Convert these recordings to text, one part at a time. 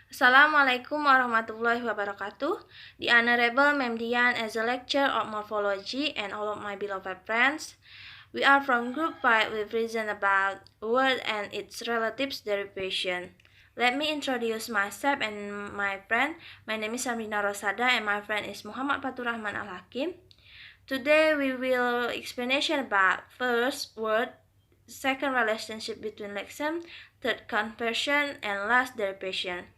Assalamualaikum warahmatullahi wabarakatuh. The Honorable Ma'am Dian as a lecturer of morphology and all of my beloved friends. We are from Group 5 with reason about word and its relatives derivation. Let me introduce myself and my friend. My name is Samrina Rosada and my friend is Muhammad Fatur Rahman Al-Hakim. Today we will explanation about first word, second relationship between lexeme, third conversion, and last derivation.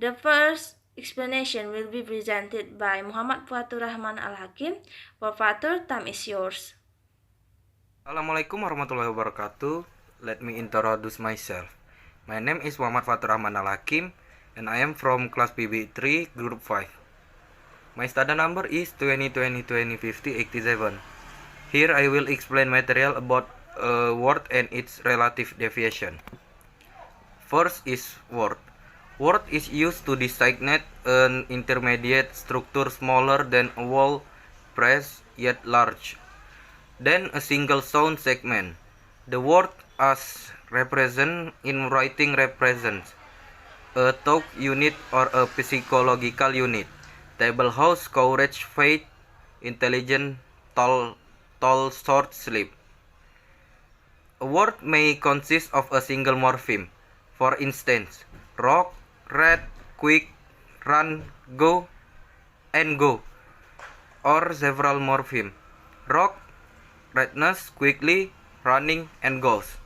The first explanation will be presented by Muhammad Fatur Rahman Al-Hakim. For Fatur, time is yours. Assalamualaikum warahmatullahi wabarakatuh. Let me introduce myself. My name is Muhammad Fatur Rahman Al-Hakim and I am from class PB3 group 5. My study number is 2020-2050-87. Here I will explain material about a word and its relative deviation. First is word. Word is used to designate an intermediate structure smaller than a whole phrase yet large than a single sound segment. The word as represent in writing represents a thought unit or a psychological unit. Table house, courage, faith, intelligence, tall, short, sleep. A word may consist of a single morpheme. For instance, rock, red, quick, run, go, and go, or several morpheme. Rock, redness, quickly, running, and goes.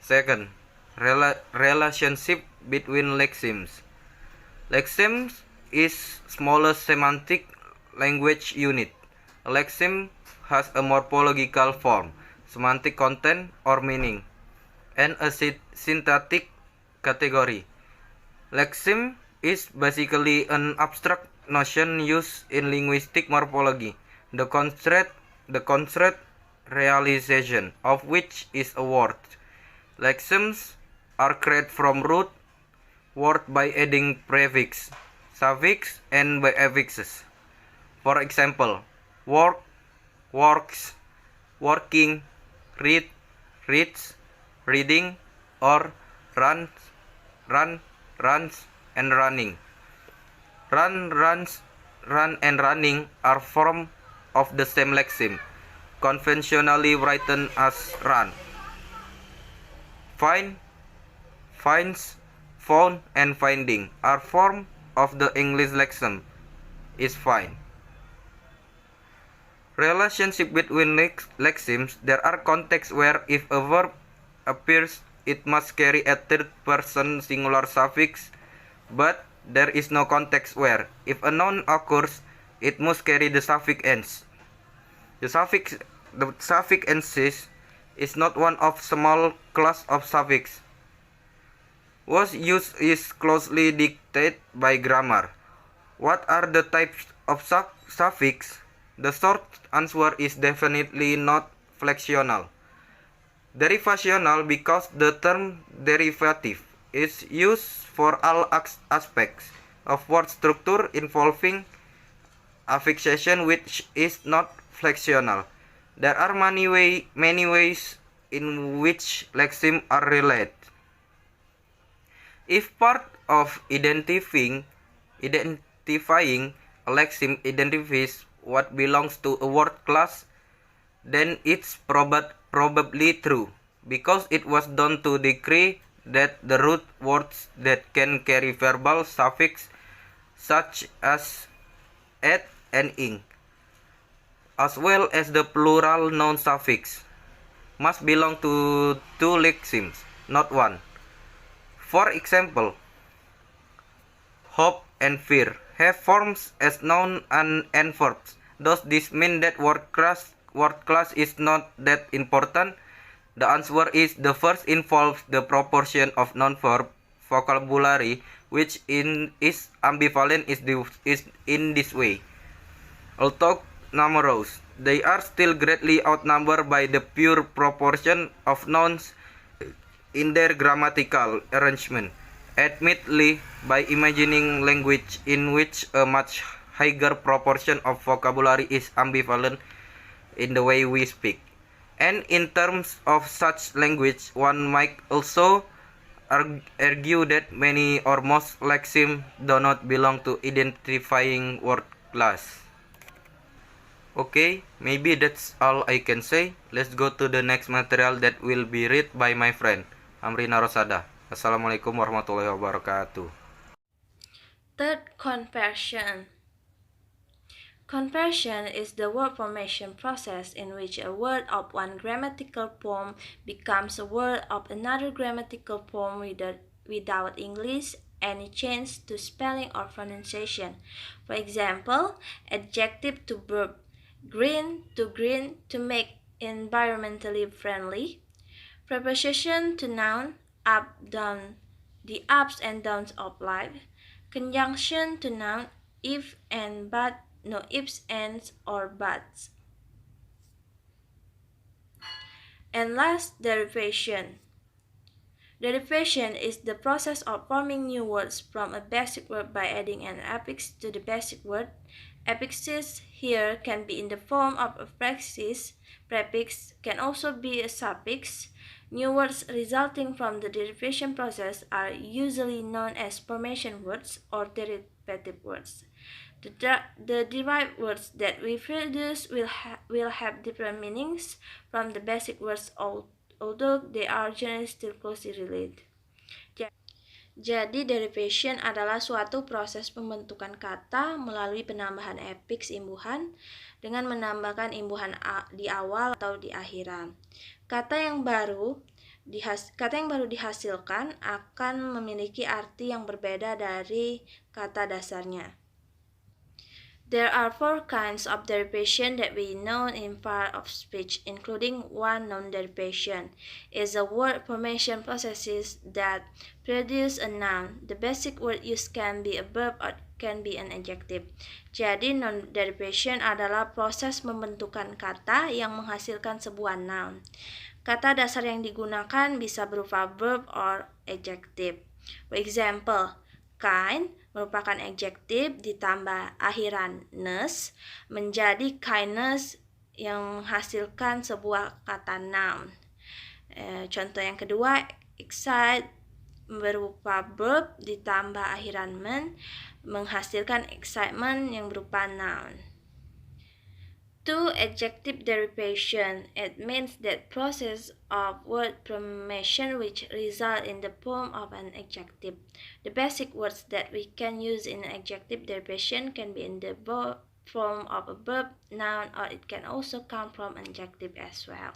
Second, relationship between lexemes. Lexemes is smallest semantic language unit. A lexeme has a morphological form, semantic content or meaning, and a syntactic category. Lexeme is basically an abstract notion used in linguistic morphology. The constraint realization of which is a word. Lexemes are created from root word by adding prefix, suffix, and by affixes. For example, work, works, working, read, reads, reading, or runs, runs, and running. Run, runs, run, and running are forms of the same lexeme, conventionally written as run. Find, finds, found, and finding are forms of the English lexeme is find. Relationship between lexemes. There are contexts where if a verb appears, it must carry a third person singular suffix, but there is no context where if a noun occurs, it must carry the suffix ens. The suffix ensis is not one of small class of suffix. Whose use is closely dictated by grammar. What are the types of suffix? The short answer is definitely not flexional. Derivational because the term derivative is used for all aspects of word structure involving affixation which is not flexional. There are many ways in which lexemes are related. If part of identifying a lexeme identifies what belongs to a word class, then it's probably true, because it was done to degree that the root words that can carry verbal suffix such as at and ing, as well as the plural noun suffix, must belong to two lexemes, not one. For example, hope and fear have forms as noun and verbs. Does this mean that word class is not that important? The answer is the first involves the proportion of non-verb vocabulary, which is ambivalent is in this way. Although numerous, they are still greatly outnumbered by the pure proportion of nouns in their grammatical arrangement. Admittedly, by imagining language in which a much higher proportion of vocabulary is ambivalent in the way we speak. And in terms of such language, one might also argue that many or most lexemes do not belong to identifying word class. Okay, maybe that's all I can say. Let's go to the next material that will be read by my friend Amrina Rosada. Assalamualaikum warahmatullahi wabarakatuh. Third, conversion. Conversion is the word formation process in which a word of one grammatical form becomes a word of another grammatical form without English any change to spelling or pronunciation. For example, adjective to verb, green to make environmentally friendly. Preposition to noun, up, down, the ups and downs of life. Conjunction to noun, if and but, no ifs, ands, or buts. And last, derivation. Derivation is the process of forming new words from a basic word by adding an affix to the basic word. Affixes here can be in the form of a prefix can also be a suffix. New words resulting from the derivation process are usually known as formation words or derivative words. The derived words that we produce will have different meanings from the basic words, although they are generally still closely related. Jadi, derivation adalah suatu proses pembentukan kata melalui penambahan afiks imbuhan dengan menambahkan imbuhan di awal atau di akhiran. Kata yang baru dihasilkan akan memiliki arti yang berbeda dari kata dasarnya. There are 4 kinds of derivation that we know in part of speech, including one non-derivation. Is a word formation processes that produce a noun. The basic word used can be a verb or can be an adjective. Jadi non-derivation adalah proses pembentukan kata yang menghasilkan sebuah noun. Kata dasar yang digunakan bisa berupa verb or adjective. For example, kind merupakan adjektif ditambah akhiran ness menjadi kindness yang menghasilkan sebuah kata noun. Contoh yang kedua, excite berupa verb ditambah akhiran men menghasilkan excitement yang berupa noun. 2. Adjective derivation. It means that process of word formation which result in the form of an adjective. The basic words that we can use in adjective derivation can be in the form of a verb, noun, or it can also come from adjective as well.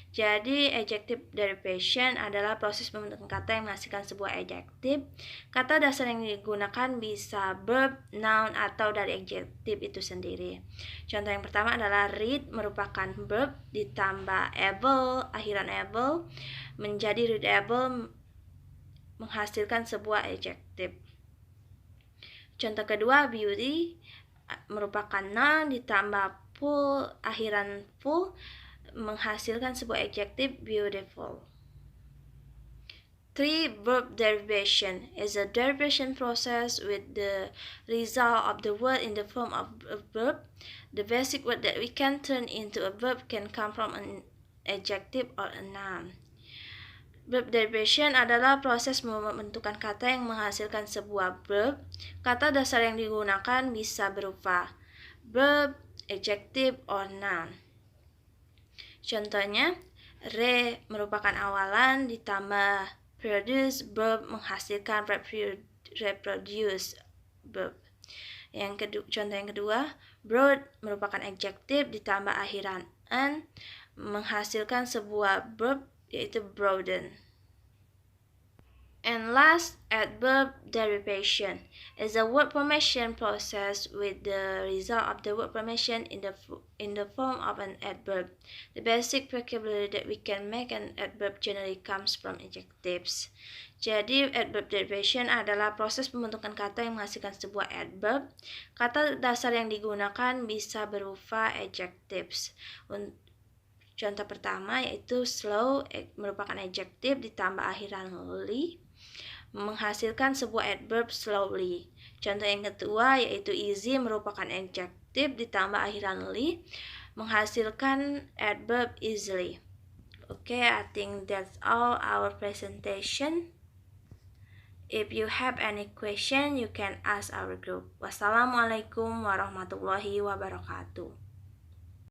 Jadi, adjective derivation adalah proses pembentukan kata yang menghasilkan sebuah adjektif. Kata dasar yang digunakan bisa verb, noun, atau dari adjektif itu sendiri. Contoh yang pertama adalah read merupakan verb ditambah able, akhiran able, menjadi readable menghasilkan sebuah adjektif. Contoh kedua, beauty merupakan noun ditambah full, akhiran full, menghasilkan sebuah adjektif beautiful. 3. Verb derivation is a derivation process with the result of the word in the form of a verb. The basic word that we can turn into a verb can come from an adjective or a noun. Verb derivation adalah proses pembentukan kata yang menghasilkan sebuah verb. Kata dasar yang digunakan bisa berupa verb, adjective, or noun. Contohnya, merupakan awalan ditambah produce verb menghasilkan reproduce verb. Contoh yang kedua, broad merupakan adjective ditambah akhiran an menghasilkan sebuah verb yaitu broaden. And last, adverb derivation is a word formation process with the result of the word formation in the form of an adverb. The basic vocabulary that we can make an adverb generally comes from adjectives. Jadi, adverb derivation adalah proses pembentukan kata yang menghasilkan sebuah adverb. Kata dasar yang digunakan bisa berupa adjectives. Contoh pertama yaitu slow merupakan adjektif ditambah akhiran ly menghasilkan sebuah adverb slowly. Contoh yang kedua yaitu easy merupakan adjektif ditambah akhiran ly menghasilkan adverb easily. Okay, I think that's all our presentation. If you have any question, you can ask our group. Wassalamualaikum warahmatullahi wabarakatuh.